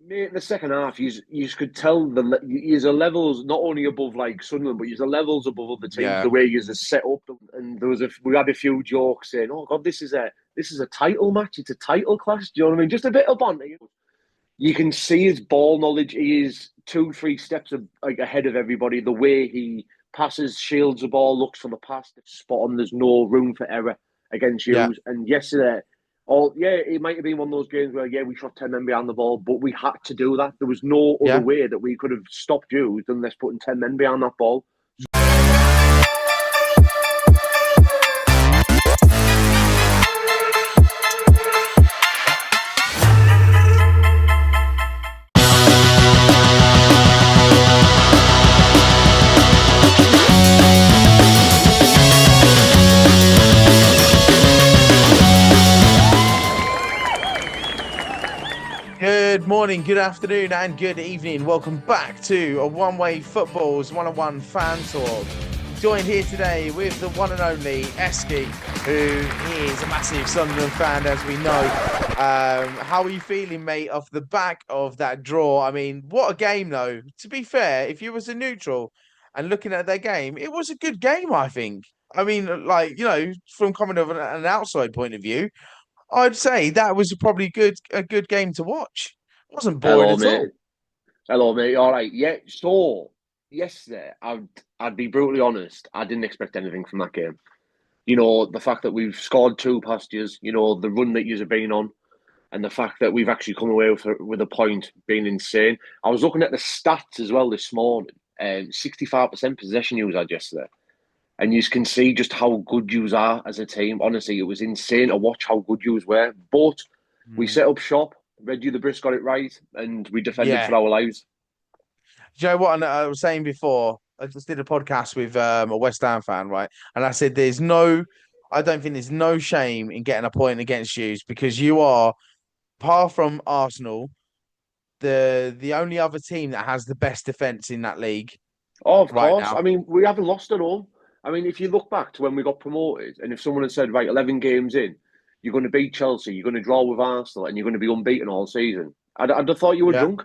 Mate, in the second half, you could tell the levels not only above like Sunderland, but the levels above other teams. Yeah, The way he's set up, and we had a few jokes saying, "Oh God, this is a title match. It's a title clash." Do you know what I mean? Just a bit of banter. You can see his ball knowledge. He is two, three steps like ahead of everybody. The way he passes, shields the ball, looks for the pass, it's spot on. There's no room for error against yeah, you. And yesterday, it might have been one of those games where we shot 10 men behind the ball, but we had to do that. There was no other yeah. way that we could have stopped you than less putting 10 men behind that ball. Good morning, good afternoon, and good evening. Welcome back to a One-Way Football's one-on-one fan talk. Joined here today with the one and only Eskey, who is a massive Sunderland fan, as we know. How are you feeling, mate, off the back of that draw? I mean, what a game, though. To be fair, if you was a neutral and looking at their game, it was a good game, I think. I mean, like, from coming of an outside point of view, I'd say that was probably a good game to watch. Wasn't boring Hello, at mate. all. Hello, mate. All right. Yeah. So yesterday, I'd be brutally honest. I didn't expect anything from that game. The fact that we've scored two past years, the run that you've been on, and the fact that we've actually come away with a point being insane. I was looking at the stats as well this morning. 65% possession you had yesterday. And you can see just how good you are as a team. Honestly, it was insane to watch how good you were. But we Mm. set up shop. Reggie the Brisk got it right, and we defended Yeah. for our lives. Do you know what I was saying before? I just did a podcast with a West Ham fan, right? And I said, I don't think there's no shame in getting a point against you because you are, apart from Arsenal, the only other team that has the best defense in that league Oh, of right course. now. I mean, we haven't lost at all. I mean, if you look back to when we got promoted, and if someone had said, right, 11 games in, you're going to beat Chelsea, you're going to draw with Arsenal, and you're going to be unbeaten all season, I'd have thought you were Yeah. drunk.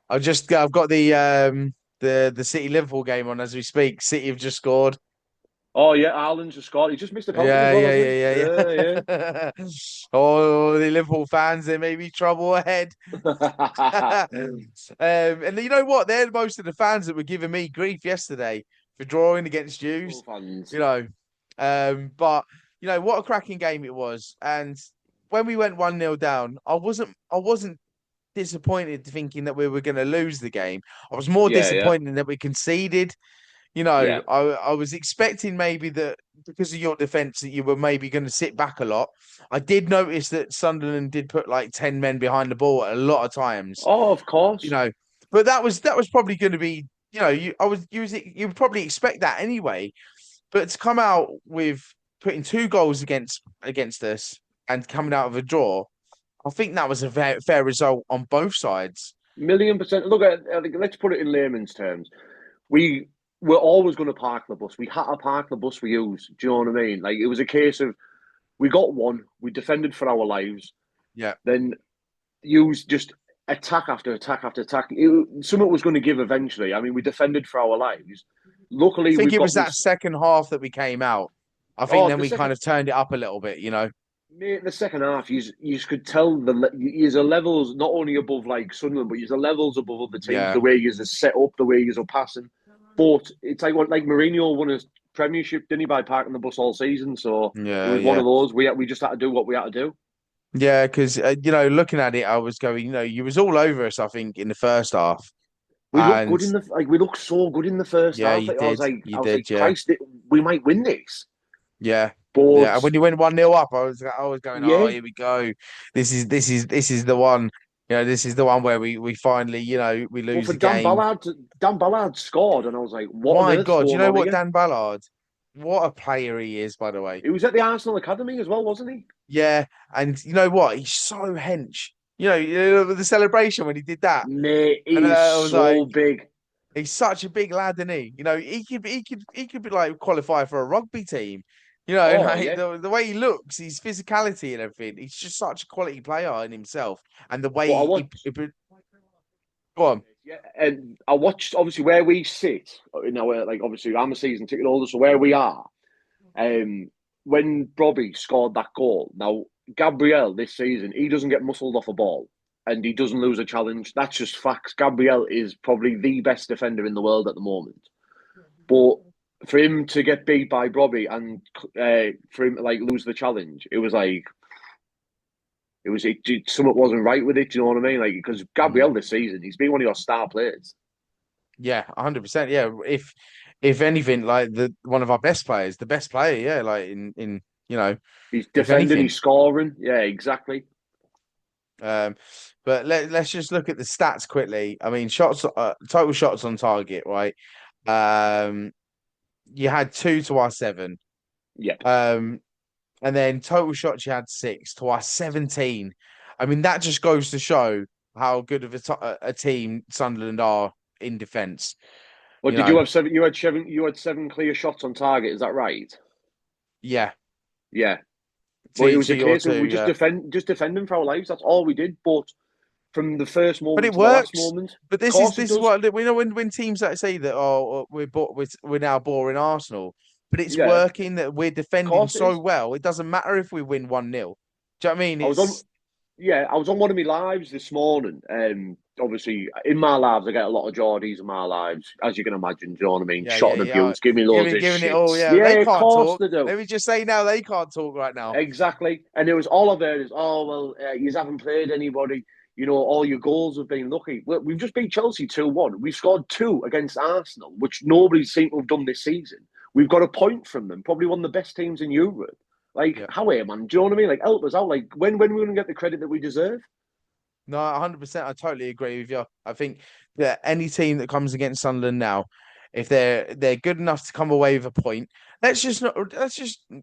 I've got the City Liverpool game on as we speak. City have just scored. Oh, yeah, Ireland's just scored. He just missed a penalty as Yeah, well, yeah, hasn't he? yeah, Yeah, yeah, yeah. Oh, the Liverpool fans, there may be trouble ahead. yeah. And you know what? They're most of the fans that were giving me grief yesterday for drawing against Full Jews. fans. You know, but what a cracking game it was. And when we went 1-0 down, I wasn't disappointed thinking that we were going to lose the game. I was more Yeah, yeah, disappointed that we conceded. yeah. I was expecting maybe that because of your defense that you were maybe going to sit back a lot. I did notice that Sunderland did put like 10 men behind the ball a lot of times, Oh, of you course. know, but that was probably going to be, you would probably expect that anyway. But to come out with putting two goals against us and coming out of a draw, I think that was a fair result on both sides. Million percent. Look at, let's put it in layman's terms. We were always going to park the bus. We had to park the bus we use. Do you know what I mean? Like it was a case of we got one, we defended for our lives, Yeah. then used just attack after attack after attack. Something was going to give eventually. I mean, we defended for our lives. I Luckily, think we've it was got that this. second half that we came out. I think Oh, then the we kind second. of turned it up a little bit. Mate, the second half, you could tell the levels not only above like Sunderland, but the levels above other teams. Yeah, The way you're set up, the way you're passing. But it's like Mourinho won a Premiership, didn't he, by parking the bus all season? So it yeah, was one yeah. of those. We just had to do what we had to do. Yeah, because looking at it, I was going, you was all over us, I think, in the first half. We looked And good we looked so good in the first yeah, half. you I was did. like, You I was like, did, yeah. Christ, we might win this. Yeah. Yeah. And But when you went 1-0 up, I was going, oh, yeah, here we go. This is the one. This is the one where we finally, we but lose for the game. Dan Ballard scored, and I was like, what on My earth's God, you going know on what, here? Dan Ballard? What a player he is, by the way. He was at the Arsenal Academy as well, wasn't he? Yeah, and you know what? He's so hench. The celebration when he did that, Mate, and he is I was like, so big. he's such a big lad, isn't he? He could be like qualify for a rugby team. Oh Like yeah, the way he looks, his physicality and everything. He's just such a quality player in himself, and the way but I he want Go on. Yeah, and I watched obviously where we sit in our like obviously I'm a season ticket holder, so where we are. Um, when Robbie scored that goal, now Gabriel this season he doesn't get muscled off a ball and he doesn't lose a challenge. That's just facts. Gabriel is probably the best defender in the world at the moment, but for him to get beat by Robbie and for him to like lose the challenge, it was like something wasn't right with it. Do you know what I mean? Like because Mm. Gabriel this season he's been one of your star players. Yeah, 100%. Yeah, if anything, like the one of our best players, the best player. Yeah, like in you know, He's if defending, anything. he's scoring. Yeah, exactly. Um, but let's just look at the stats quickly. I mean, shots, total shots on target, right? Um, you had 2 to our 7. Yep. Um, and then total shots you had 6 to our 17. I mean, that just goes to show how good of a team Sunderland are in defence. Well, You did you know, have seven? You had seven. You had seven clear shots on target. Is that right? yeah. Yeah. Well, it was To a your case of two, we yeah. just defending for our lives. That's all we did. But from the first But moment it to the last works. moment, But of course it this is does. what we know when teams that say that we're now boring Arsenal, but it's Yeah, of working that we're defending course it so is. well. It doesn't matter if we win 1-0. Do you know what I mean? I was on. It's Yeah, I was on one of my lives this morning. Obviously, in my lives, I get a lot of Geordies in my lives, as you can imagine. Do you know what I mean? yeah, Shot yeah, and yeah. abuse, give me loads of Giving it all. shits. Yeah, they Yeah, of can't course talk. they do. Let me just say now they can't talk right now. Exactly. And it was all of it is, oh, well, you haven't played anybody. You know, all your goals have been lucky. Well, we've just beat Chelsea 2-1. We've scored two against Arsenal, which nobody seemed to have done this season. We've got a point from them, probably one of the best teams in Europe. Like, Yeah. how are you, man? Do you know what I mean? Like, help us out. Like, when we're going to get the credit that we deserve? No, 100%. I totally agree with you. I think that any team that comes against Sunderland now, if they're good enough to come away with a point, let's just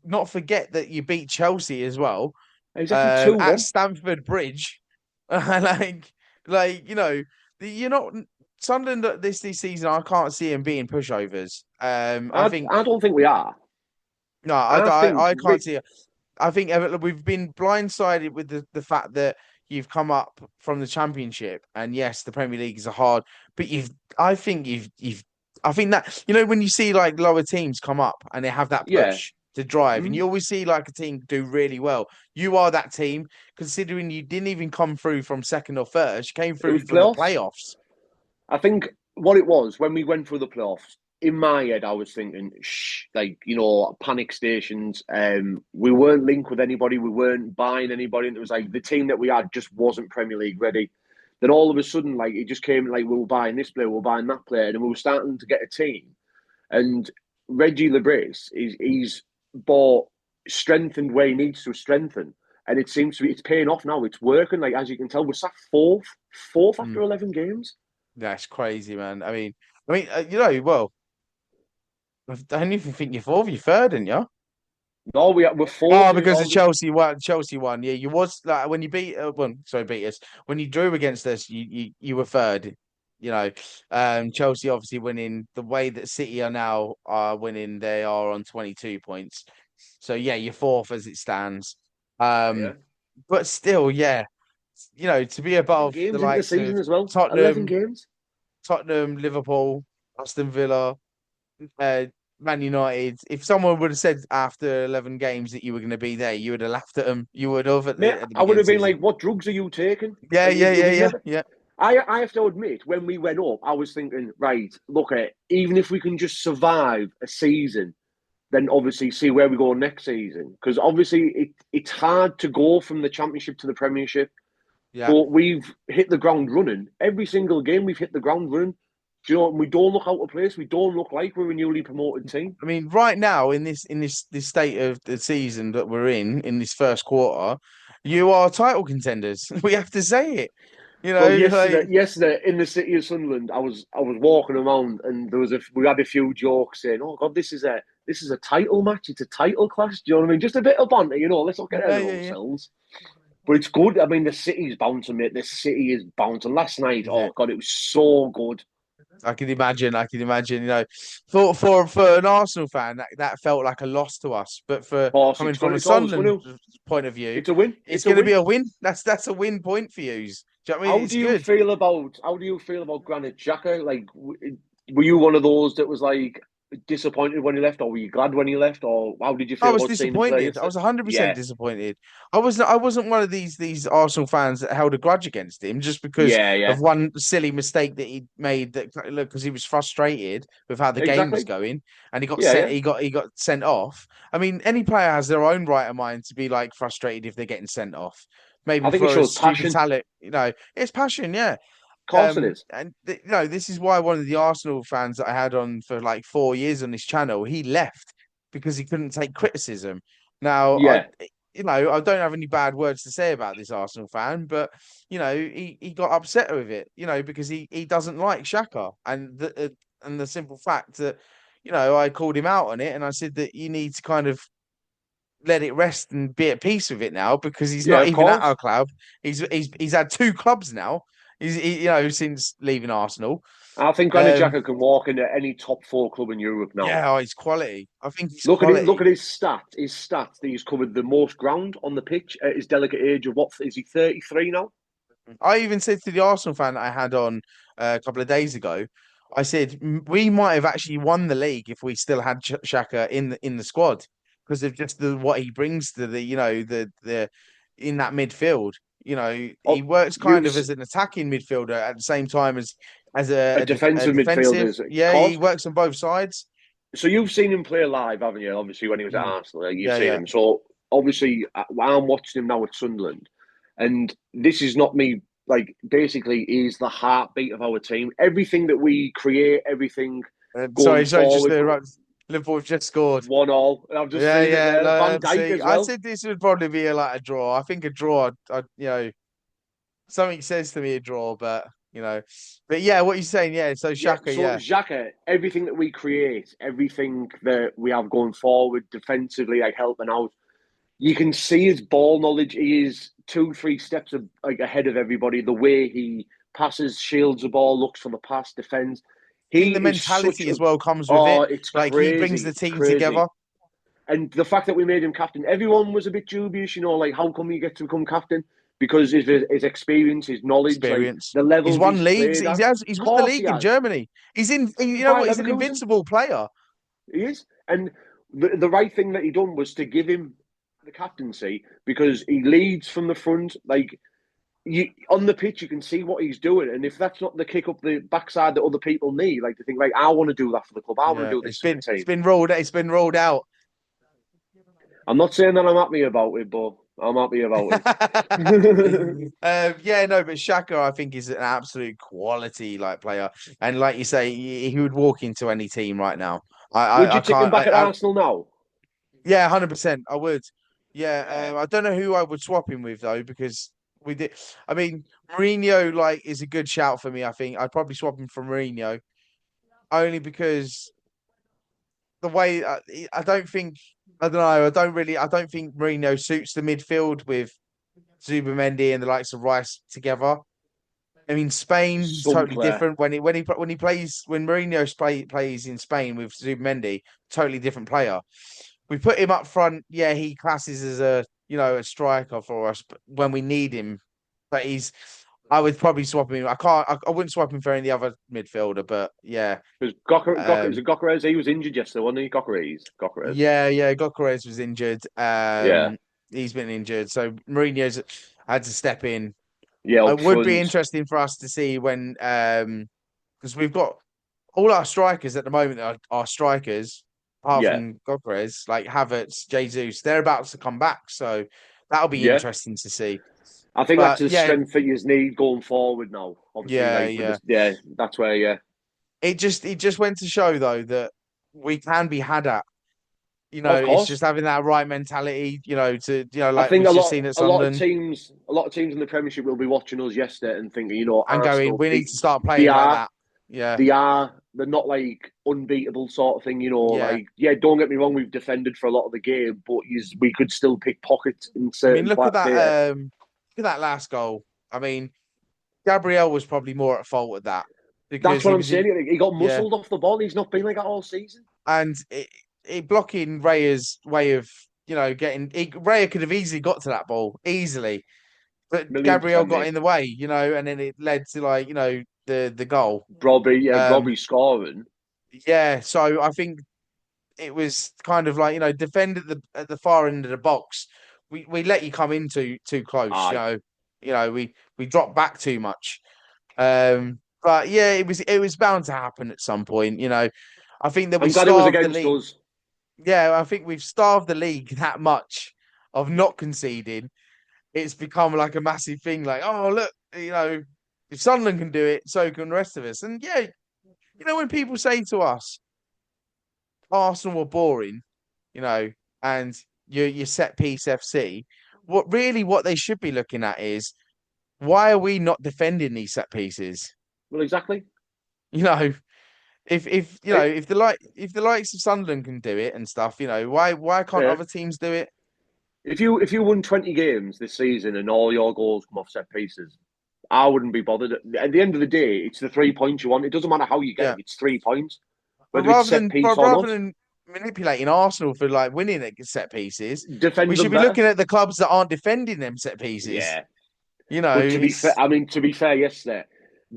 not forget that you beat Chelsea as well Exactly 2 at 1. Stamford Bridge. like, you know, you're not Sunderland this season. I can't see them being pushovers. I think I don't think we are. no, I think, I can't see it. I think we've been blindsided with the fact that you've come up from the Championship, and yes, the Premier League is a hard, but I think that when you see like lower teams come up and they have that yeah. push to drive, and Mm. you always see like a team do really well. You are that team, considering you didn't even come through from second or first, you came It through was from the playoffs. playoffs. I think what it was when we went through the playoffs, in my head, I was thinking, shh, like, panic stations. We weren't linked with anybody. We weren't buying anybody. And it was like the team that we had just wasn't Premier League ready. Then all of a sudden, like, it just came like, we were buying this player, we were buying that player. And we were starting to get a team. And Reggie Lebrace, he's bought strengthened where he needs to strengthen. And it seems to be, it's paying off now. It's working. Like, as you can tell, we're sat fourth after Mm, 11 games. that's crazy, man. Well, I don't even think you're fourth, you're third, didn't you? No, we're Oh, fourth. because the Chelsea won. Chelsea won. Yeah, you was like when you beat. Sorry, beat us. When you drew against us, you were third. Chelsea obviously winning the way that City are now are winning. They are on 22 points. So yeah, you're fourth as it stands. Yeah. Um, but still, yeah, to be 11 above the games into the likes season of as well. 11 Tottenham, games. Liverpool, Aston Villa, uh, Man United, if someone would have said after 11 games that you were going to be there, you would have laughed at them. You would have Mate, at the I would beginning of have the been season. like, what drugs are you taking? Yeah, Like, yeah, it yeah, was yeah, never. yeah. I have to admit, when we went up, I was thinking, right, look at even if we can just survive a season, then obviously see where we go next season. Because obviously it's hard to go from the Championship to the Premiership. Yeah. But we've hit the ground running. Every single game, we've hit the ground running. Do you know, we don't look out of place. We don't look like we're a newly promoted team. I mean, right now in this state of the season that we're in this first quarter, you are title contenders. We have to say it. Well, Like yesterday in the city of Sunderland, I was walking around and we had a few jokes saying, "Oh God, this is a title match. It's a title clash." Do you know what I mean? Just a bit of banter, Let's not get ahead yeah, of yeah, yeah. ourselves. But it's good. I mean, the city's bouncing, mate. The city is bouncing. Last night, Is oh it? God, it was so good. I can imagine. I can imagine. For an Arsenal fan, that felt like a loss to us. But Of for course, coming from a it's always going Sunderland to. point of view, It's a win. it's It's a going to be win. a win. That's a win point for you. Do you know what I mean? It's good. How do you feel about Granit Xhaka? Like, were you one of those that was like disappointed when he left, or were you glad when he left, or how did you I feel was about seeing him play disappointed. I yesterday? was 100% Yeah, disappointed. I wasn't one of these Arsenal fans that held a grudge against him just because yeah, yeah, of one silly mistake that he made. That look, because he was frustrated with how the game was exactly. going, and he got Yeah, sent. yeah. He got sent off. I mean, any player has their own right of mind to be like frustrated if they're getting sent off. I Maybe think it for a shows stupid passion. talent, it's passion, yeah. Of course it is. This is why one of the Arsenal fans that I had on for like 4 years on this channel, he left because he couldn't take criticism. Now, Yeah. I don't have any bad words to say about this Arsenal fan, but he got upset with it, because he doesn't like Xhaka, and the simple fact that, I called him out on it, and I said that you need to kind of let it rest and be at peace with it now because he's Yeah, not of even at our course. club. He's had two clubs now. Since leaving Arsenal. I think Granit Um, Xhaka can walk into any top four club in Europe now. yeah, he's quality. I think he's Look at it. Look quality. at his stats. His stats. That he's covered the most ground on the pitch at his delicate age of what is he 33 now? I even said to the Arsenal fan that I had on a couple of days ago, I said we might have actually won the league if we still had Xhaka in the squad because of just what he brings to the in that midfield. He Oh, works kind you of as an attacking midfielder at the same time as a a defensive defensive. midfielder, of Yeah, he course. works on both sides. So you've seen him play live, haven't you? Obviously, when he was at Mm. Arsenal, you've Yeah, seen yeah. him. So obviously, I'm watching him now at Sunderland, and this is not me. Like, basically, he's the heartbeat of our team. Everything that we create, everything going Sorry, just forward. the right. Liverpool have just scored. 1-1. I've just Yeah, seen it yeah. there. Van Dijk See, as I well. said this would probably be like a draw. I think a draw. Something says to me a draw, but yeah, what you're saying, yeah. So Yeah, Shaka, so yeah, Xhaka, everything that we create, everything that we have going forward defensively, like helping out, you can see his ball knowledge. He is 2, 3 steps like ahead of everybody. The way he passes, shields the ball, looks for the pass, defends. I He think the is such mentality a as well comes with oh, it. it's Like he brings crazy. the It's team together. crazy. And the fact that we made him captain, everyone was a bit dubious, like how come he gets to become captain? Because his experience, his knowledge, like Experience. the He's levels won he's leagues. played at. He's Of won the course he league in has. Germany. He's an Leverkusen. invincible player. He is. And the right thing that he done was to give him the captaincy because he leads from the front. Like on the pitch, you can see what he's doing. And if that's not the kick up the backside that other people need, like to think, like, I want to do that for the club. I want to Yeah, do this for the it's team. been rolled. It's been rolled out. I'm not saying that I'm happy about it, but I'm happy about it. Yeah, no, but Shaka, I think, is an absolute quality like player, and like you say, he would walk into any team right now. Would I you take him can't. back at Arsenal now? Yeah, 100%. I would. Yeah, I don't know who I would swap him with though, because we did. I mean, Mourinho like is a good shout for me. I think I'd probably swap him for Mourinho only because the way I don't think I don't know. I don't think Mourinho suits the midfield with Zubimendi and the likes of Rice together. I mean, Spain is Some totally player. different when he plays when plays in Spain with Zubimendi, totally different player. We put him up front. Yeah, he classes as a striker for us, but when we need him, but I would probably swap him. I wouldn't swap him for any other midfielder, but yeah, Because is um, it Gokares? He was injured yesterday, wasn't he? Gokares. yeah. Gokares was injured. Yeah. He's been injured, so Mourinho's had to step in. Yeah, It up would be front. interesting for us to see when because we've got all our strikers at the moment are strikers, apart Yeah. from Gokares, like Havertz, Jesus, they're about to come back. So that'll be Yeah. interesting to see. I think that's But the yeah, strength that you need going forward now. Obviously, yeah, like with yeah. this, yeah, that's where, yeah. It just went to show though that we can be had at. Of It's course. just having that right mentality, I like think we've just seen at Sunderland a lot of teams in the Premiership will be watching us yesterday and thinking, and going, Arsenal, we need to start they playing like are that. Yeah, they're not like unbeatable sort of thing, yeah. like, yeah, don't get me wrong, we've defended for a lot of the game, but we could still pick pockets in I mean, certain parts there. look at that last goal. I mean, Gabriel was probably more at fault with that because That's what he I'm was in, saying. He got yeah, muscled off the ball. He's not been like that all season. and it blocking Raya's way of, Raya could have easily got to that ball easily, but million Gabriel percent, got mate. in the way, and then it led to the goal. Robbie scoring. Yeah, so I think it was kind of like defend at the far end of the box. We let you come in too close. Aye. We dropped back too much. But yeah, it was bound to happen at some point. I think that we I'm glad it was starved the against league. us. Yeah, I think we've starved the league that much of not conceding. It's become like a massive thing. Like, oh look, if Sunderland can do it, so can the rest of us. And yeah, when people say to us, Arsenal were boring, you know, and you're set piece FC, what they should be looking at is why are we not defending these set pieces? Well, exactly. You know, if you know It, if the likes of Sunderland can do it and stuff, why can't yeah. other teams do it? If you won 20 games this season and all your goals come off set pieces, I wouldn't be bothered. At the end of the day, it's the 3 points you want. It doesn't matter how you get Yeah, them. It's 3 points, but whether it's set piece or rather not. than manipulating Arsenal for like winning at set pieces, we Defend should them be better. looking at the clubs that aren't defending them set pieces. Yeah. But to be fair, It's yesterday,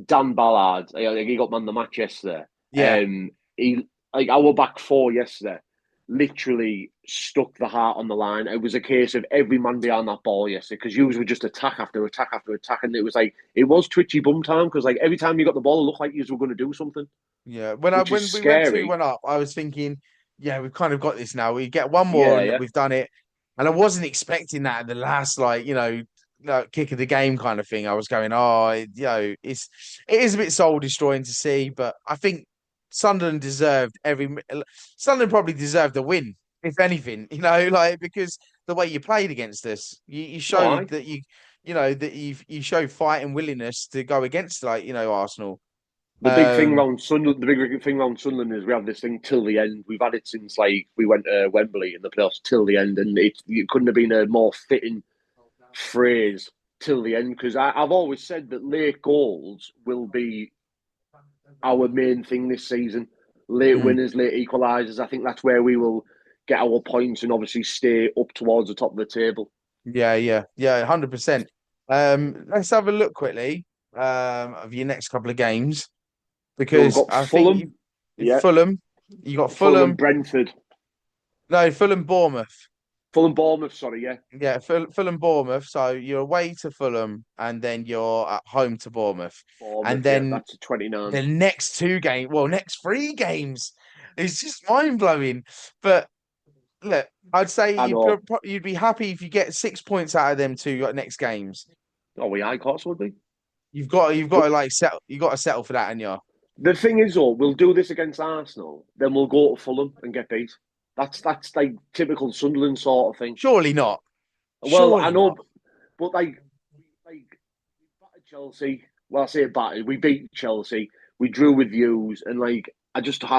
Dan Ballard, he got man the match yesterday. yeah, He our back four yesterday literally stuck the heart on the line. It was a case of every man behind that ball yesterday because you were just attack after attack after attack, and it was twitchy bum time because every time you got the ball, it looked like you were going to do something, yeah. which is When we went two scary. one up, I was thinking, yeah, we've kind of got this now. We get one more Yeah, and yeah. we've done it. And I wasn't expecting that at the last, kick of the game kind of thing. I was going, oh, it is a bit soul destroying to see, but I think Sunderland deserved Sunderland probably deserved a win, if anything, because the way you played against us, you No, showed I. that you showed fight and willingness to go against Arsenal. Um, The big thing around Sunderland is we have this thing till the end. We've had it since we went to Wembley in the playoffs till the end, and it couldn't have been a more fitting phrase till the end because I've always said that late goals will be our main thing this season. Late mm, winners, late equalisers. I think that's where we will get our points and obviously stay up towards the top of the table. yeah, 100%. Let's have a look quickly of your next couple of games So we've because got I think Fulham, yeah, Fulham, you got Fulham and Fulham, Brentford, no, Fulham, Bournemouth. Fulham Bournemouth. Sorry, yeah, Yeah, Fulham, Bournemouth. So you're away to Fulham and then you're at home to Bournemouth. And Bournemouth, yeah, then that's a 29. the next three games is just mind blowing. But look, I'd say I know. you'd be happy if you get 6 points out of them two next games. Oh, we high cost would be. You've got But to like settle. You got to settle for that, and you. the thing is, though, we'll do this against Arsenal, then we'll go to Fulham and get beat. That's like typical Sunderland sort of thing. Surely not. Well, I Surely know, not. but we battered Chelsea. Well, I say battered. We beat Chelsea. We drew with views, and I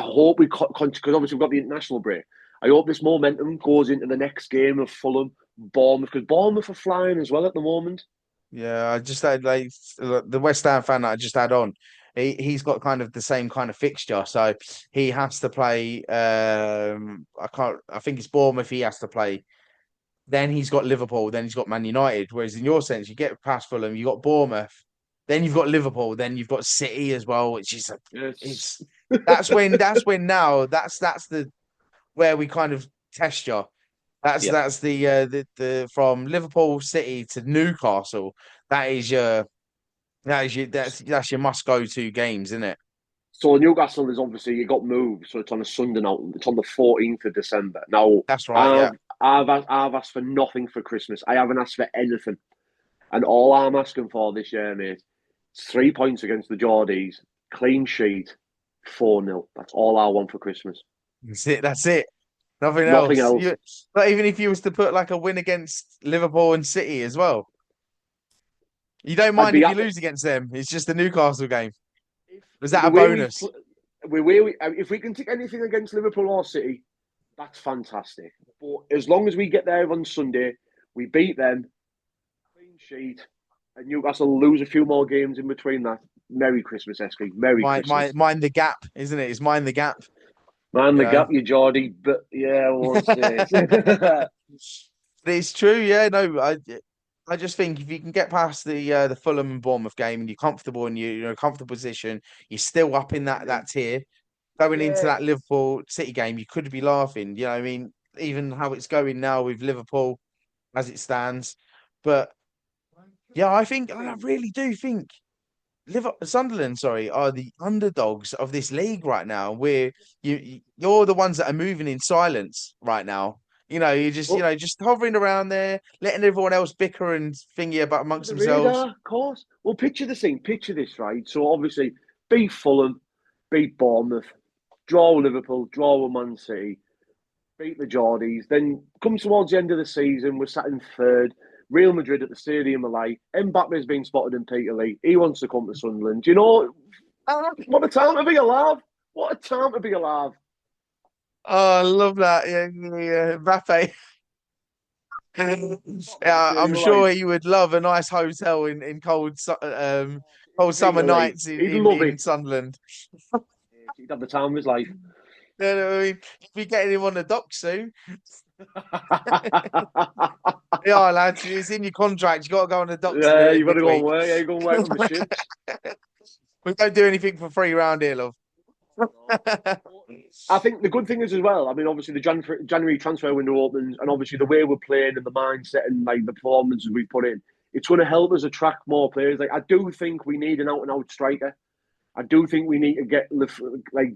hope we because obviously we've got the international break. I hope this momentum goes into the next game of Fulham, Bournemouth, because Bournemouth are flying as well at the moment. Yeah, I just had the West Ham fan that I just had on. He's got kind of the same kind of fixture, so he has to play. I think it's Bournemouth. He has to play. Then he's got Liverpool. Then he's got Man United. Whereas in your sense, you get past Fulham, you got Bournemouth. Then you've got Liverpool. Then you've got City as well, which is Yes. it's that's when now that's the where we kind of test you. That's Yep. that's the from Liverpool City to Newcastle. That's your must go to games, isn't it? So Newcastle is obviously it got moved, so it's on a Sunday now. It's on the 14th of December. Now That's right. I've Yeah, I've asked for nothing for Christmas. I haven't asked for anything, and all I'm asking for this year, mate, is 3 points against the Geordies, clean sheet, 4-0. That's all I want for Christmas. that's it. That's it. Nothing Nothing else. else. But even if you was to put like a win against Liverpool and City as well, you don't I'd mind be if you happy lose against them. It's just the Newcastle game. if Was that the a way we bonus? if we can take anything against Liverpool or City, that's fantastic. But as long as we get there on Sunday, we beat them, clean sheet, and Newcastle lose a few more games in between that. Merry Christmas, Eskey. Merry Christmas. Mind the gap, isn't it? It's mind the gap. Man, You the know. gap, you Geordie, but yeah, I won't say it. It's true. Yeah. No. I just think if you can get past the Fulham and Bournemouth game and you're comfortable and you're in a comfortable position, you're still up in that tier. Going into Yeah, that Liverpool City game, you could be laughing. You know, what I mean, even how it's going now with Liverpool as it stands. But yeah, I really do think Sunderland, sorry, are the underdogs of this league right now. Where you're the ones that are moving in silence right now. You know, you're just but just hovering around there, letting everyone else bicker and thingy about under amongst the themselves. radar, of course. Well, picture the scene. Picture this, right? So obviously, beat Fulham, beat Bournemouth, draw with Liverpool, draw with Man City, beat the Geordies. Then comes towards the end of the season, we're sat in third. Real Madrid at the Stadium of Light. Mbappe's been spotted in Peterlee. He wants to come to Sunderland. You know, what a time to be alive! What a time to be alive! Oh, I love that. Yeah, yeah, Mbappe. Yeah, Honestly, I'm you're like, sure he would love a nice hotel in cold summer Peterlee, nights he'd love in it. Sunderland. He'd have the time of his life. You know what I mean? You'll be getting him on the dock soon. Yeah, lads, it's in your contract. You got to go on the docks Yeah, you got to go and midweek. work. Yeah, you go and work on the ships. We don't do anything for free round here, love. I think the good thing is as well. I mean, obviously the January transfer window opens, and obviously the way we're playing and the mindset and like the performances we put in, it's going to help us attract more players. Like I do think we need an out and out striker. I do think we need to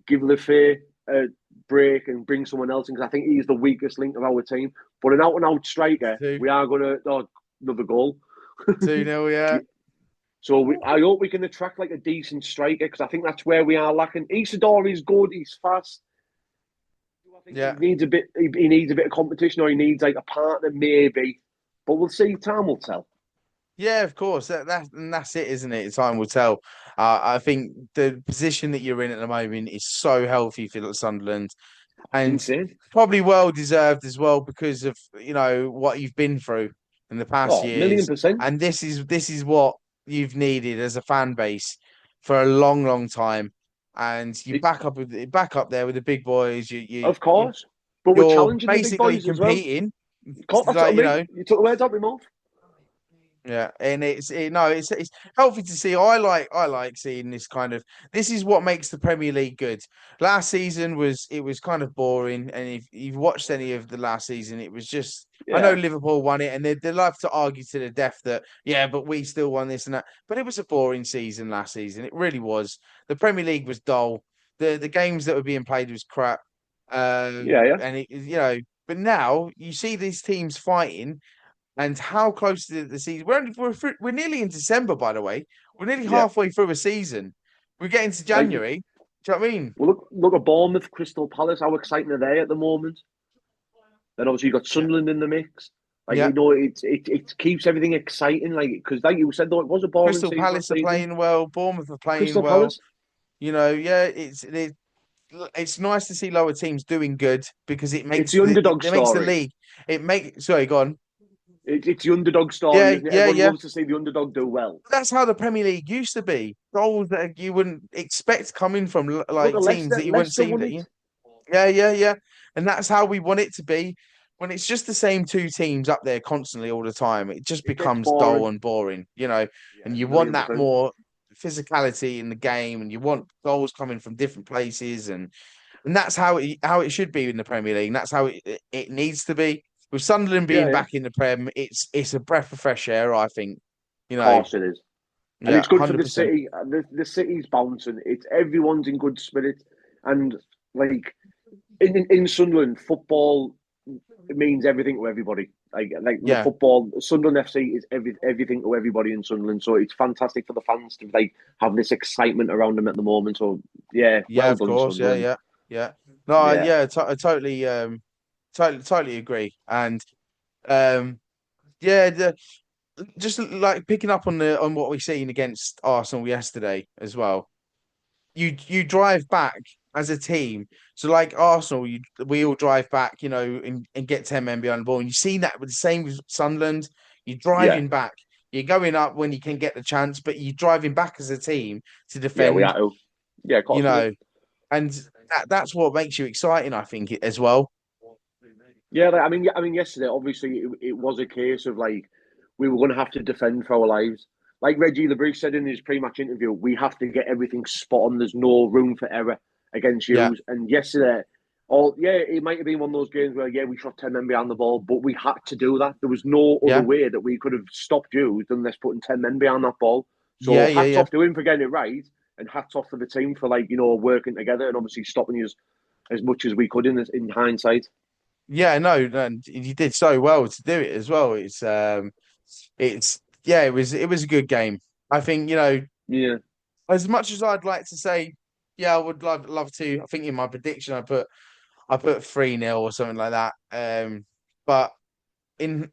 give Lefay a break and bring someone else in because I think he's the weakest link of our team. But an out and out striker, Two, we are going to another goal. 2-0, yeah. So I hope we can attract like a decent striker because I think that's where we are lacking. Isadora is good, he's fast. I think he Yeah. needs a bit. He needs a bit of competition, or he needs like a partner, maybe. But we'll see. Time will tell. Yeah, of course. That's it, isn't it? Time will tell. I think the position that you're in at the moment is so healthy for Sunderland, It's and insane. probably well deserved as well because of what you've been through in the past Oh, million years. percent. And this is what you've needed as a fan base for a long, long time. And you It's back up there with the big boys. of course, but we're You're challenging the big basically boys as well. competing. That's what I Like, mean. You took the words out of my mouth. yeah, and it's healthy to see. I like seeing this kind of. This is what makes the Premier League good. Last season was kind of boring, and if you've watched any of the last season, it was just. I know Yeah, Liverpool won it, and they love to argue to the death that yeah, but we still won this and that. But it was a boring season last season. It really was. The Premier League was dull. The games that were being played was crap. yeah. And but now you see these teams fighting and how close to the season. We're nearly in December, by the way. We're nearly Yeah. halfway through a season. We're getting to Like, January. Do you know what I mean? well, look at Bournemouth, Crystal Palace. How exciting are they at the moment? Then obviously you got Yeah. Sunderland in the mix. Like Yeah. it keeps everything exciting. Like because like you said though, it was a boring Crystal season last Palace are season. playing well. Bournemouth are playing Crystal well. Palace. Yeah, it's nice to see lower teams doing good because it It's makes the underdog it makes the story. league. Sorry, go on. It's the underdog story, Yeah, isn't it? yeah, Everyone yeah. loves to see the underdog do well. That's how the Premier League used to be. Goals that you wouldn't expect coming from Look like at teams Leicester. that you wouldn't Leicester see won that it. yeah, yeah, yeah. And that's how we want it to be. When it's just the same two teams up there constantly all the time, it just It gets becomes dull boring. and boring, Yeah, and you want million that percent. more physicality in the game and you want goals coming from different places and that's how it should be in the Premier League. And that's how it needs to be. With Sunderland Yeah, being yeah. back in the Prem, it's a breath of fresh air, I think. You Of know, course it is. And yeah, it's good for the 100%. city. The city's bouncing. It's everyone's in good spirit. And like in Sunderland, football it means everything to everybody. Like the Yeah. football, Sunderland FC is everything to everybody in Sunderland. So it's fantastic for the fans to like have this excitement around them at the moment. So yeah, Yeah, well of done, course. Yeah, Sunderland. yeah, yeah. No, Yeah, yeah, I totally, totally agree. And yeah, just like picking up on what we seen against Arsenal yesterday as well. You drive back as a team. So like Arsenal, we all drive back, and get 10 men behind the ball. And you've seen that with the same with Sunderland. You're yeah, driving back. You're going up when you can get the chance, but you're driving back as a team to yeah. We defend, are to. Yeah, of you course we do. know, and that's what makes you exciting, I think, as well. Yeah, I mean, yesterday obviously it was a case of like we were going to have to defend for our lives. Like Reggie LeBrie said in his pre-match interview, we have to get everything spot on. There's no room for error against Yeah, you. And yesterday, it might have been one of those games where we shot 10 men behind the ball, but we had to do that. There was no other yeah, way that we could have stopped you than this putting 10 men behind that ball. yeah, So yeah, hats yeah. off to him for getting it right, and hats off for the team for working together and obviously stopping us as much as we could in hindsight. Yeah, no, and you did so well to do it as well. Yeah, it was a good game. I think, Yeah. as much as I'd like to say, yeah, I would love to. I think in my prediction I put 3-0 or something like that. But in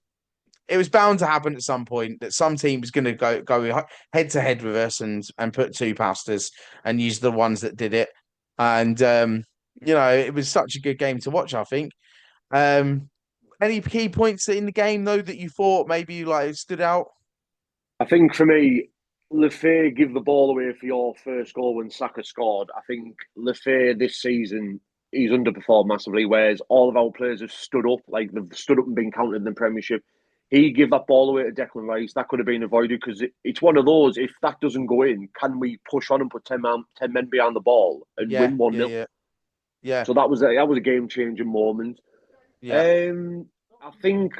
it was bound to happen at some point that some team was going to go head to head with us and put two past us and use the ones that did it. And it was such a good game to watch, I think. Um, any key points in the game though that you thought maybe like stood out? I think for me, Lefay give the ball away for your first goal when Saka scored. I think Lefay this season he's underperformed massively, whereas all of our players have stood up, like they've stood up and been counted in the Premiership. He give that ball away to Declan Rice. That could have been avoided because it's one of those. If that doesn't go in, can we push on and put 10 men behind the ball and Yeah, win 1 yeah, 0 yeah, yeah, So that was a game changing moment. yeah, I think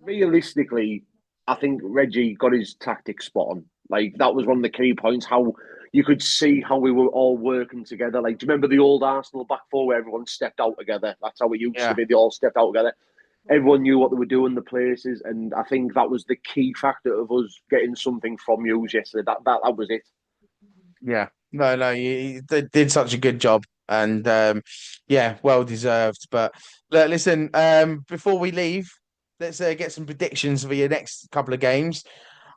realistically, I think Reggie got his tactics spot on. Like that was one of the key points. How you could see how we were all working together. Like, do you remember the old Arsenal back four where everyone stepped out together? That's how it used to yeah, be. They all stepped out together. Everyone knew what they were doing, the places, and I think that was the key factor of us getting something from you yesterday. That was it. yeah. No, no, you did such a good job, and yeah, well deserved. But look, listen, before we leave, let's get some predictions for your next couple of games.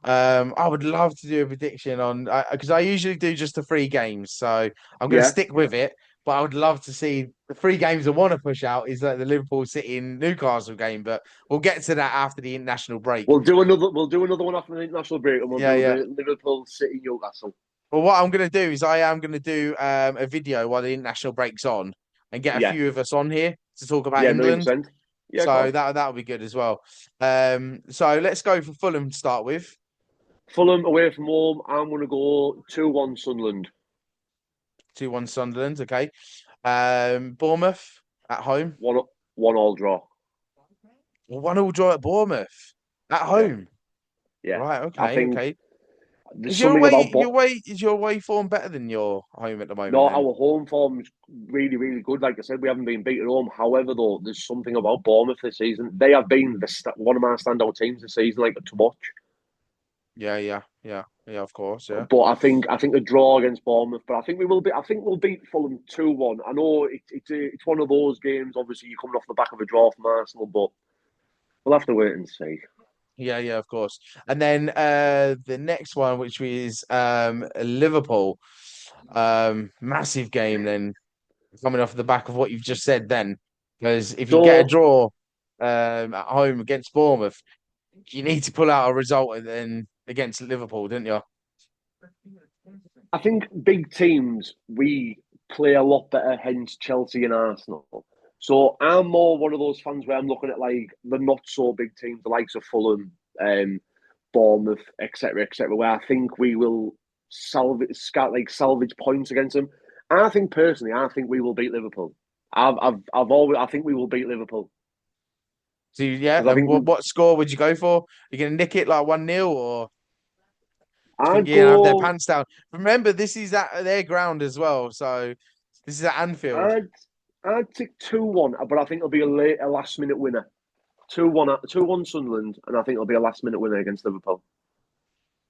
I would love to do a prediction on because I usually do just the three games, so I'm going to Yeah, stick with it. But I would love to see the three games I want to push out is like the Liverpool City and Newcastle game, but we'll get to that after the international break. we'll do another. We'll do another one after the international break, and we'll Yeah, do yeah. the Liverpool City Newcastle. Well, what I'm going to do is I am going to do a video while the international break's on and get a Yeah, few of us on here to talk about yeah, million England. percent. Yeah, of So course. that'll be good as well. So let's go for Fulham to start with. Fulham away from home. I'm going to go 2-1 Sunderland. 2-1 Sunderland. Okay. Bournemouth at home. One all draw. Well, 1-1 draw at Bournemouth at Yeah, home. yeah. Right. I Okay. think Okay. there's Is your something way about your way is your way form better than your home at the moment? no, Then. our home form's really, really good. Like I said, we haven't been beat at home. However, though, there's something about Bournemouth this season. They have been one of my standout teams this season, like to watch. Yeah. Yeah. Yeah. Yeah. Of course. Yeah. But I think a draw against Bournemouth. But I think we will be. I think we'll beat Fulham 2-1. I know it's one of those games. Obviously, you're coming off the back of a draw from Arsenal, but we'll have to wait and see. Yeah, yeah, of course. And then the next one, which is Liverpool, massive game. Then coming off the back of what you've just said, then because if you get a So draw at home against Bournemouth, you need to pull out a result and then against Liverpool, didn't you? I think big teams we play a lot better, hence Chelsea and Arsenal. So I'm more one of those fans where I'm looking at like the not so big teams, the likes of Fulham, Bournemouth, etc., where I think we will salvage points against them. And I think personally, I think we will beat Liverpool. I think we will beat Liverpool So yeah, because I and think what score would you go for? You gonna nick it like 1-0, or do you think I'd you're gonna have their go. pants down? Remember, this is at their ground as well, so this is at Anfield. I'd I'd take 2-1, but I think it'll be a last minute winner. 2-1 Sunderland, and I think it'll be a last minute winner against Liverpool.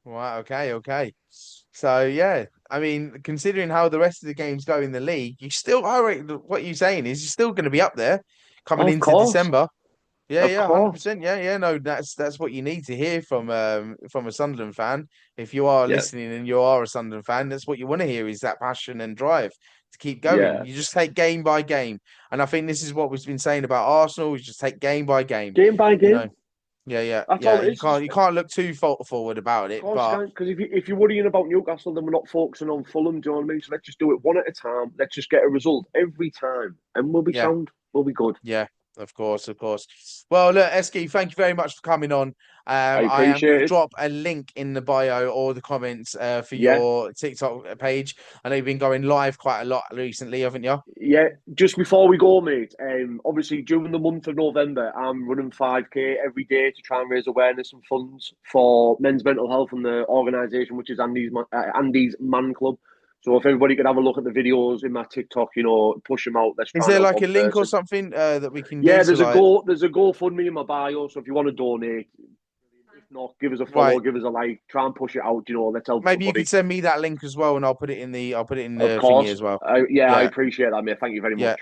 Right, okay, okay. So yeah, I mean, considering how the rest of the games go in the league, you still, I reckon what you're saying is you're still going to be up there coming Of into course, December. Yeah, of yeah, course. 100%. Yeah, yeah. No, that's what you need to hear from a Sunderland fan. If you are Yeah, listening and you are a Sunderland fan, that's what you want to hear is that passion and drive to keep going. yeah. You just take game by game, and I think this is what we've been saying about Arsenal. We just take game by game. Game by You game. know, yeah, yeah, That's yeah. all it You is. Just, can't look too forward about of it, course you but can, because if you're worrying about Newcastle, then we're not focusing on Fulham. Do you know what I mean? So let's just do it one at a time. Let's just get a result every time, and we'll be yeah. sound. We'll be good. Yeah. Of course, of course. Well, look, Eskey, thank you very much for coming on. I I am going appreciate to it. drop a link in the bio or the comments for Yeah, your TikTok page. I know you've been going live quite a lot recently, haven't you? yeah. Just before we go, mate. Obviously during the month of November, I'm running 5K every day to try and raise awareness and funds for men's mental health and the organisation, which is Andy's Man Club. So if everybody could have a look at the videos in my TikTok, push them out. Let's Is try and there help like a one link or person. something that we can do Yeah, to like, there's a GoFundMe in my bio. So if you want to donate, if not, give us a follow, right? give us a like, try and push it out. Let's help Maybe you somebody. could send me that link as well, and I'll put it in Of the thingy course. as well. I Yeah, appreciate that, mate. Thank you very yeah.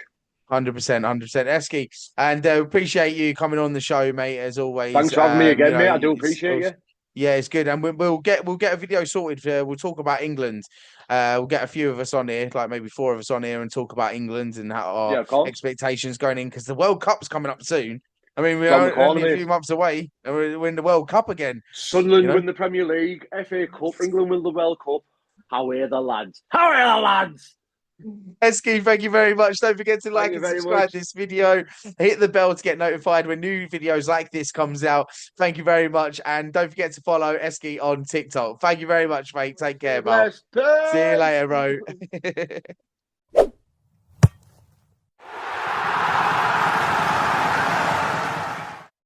much. 100%, 100%. Eskey, and appreciate you coming on the show, mate, as always. Thanks for having me again, mate. I do appreciate you. Yeah, it's good, and we'll get a video sorted. We'll talk about England. We'll get a few of us on here, like maybe four of us on here, and talk about England and how our Yeah, of course. expectations going in because the World Cup's coming up soon. I mean, It's we're on the corner, only a few mate. months away, and we're in the World Cup again. You Sunderland know. win the Premier League, FA Cup, England win the World Cup. How are the lads? How are the lads? Eskey, thank you very much. Don't forget to Thank like you and very subscribe much. this video. Hit the bell to get notified when new videos like this comes out. Thank you very much. And don't forget to follow Eskey on TikTok. Thank you very much, mate. Take Stay care, pal. blessed. See you later, Peace. bro.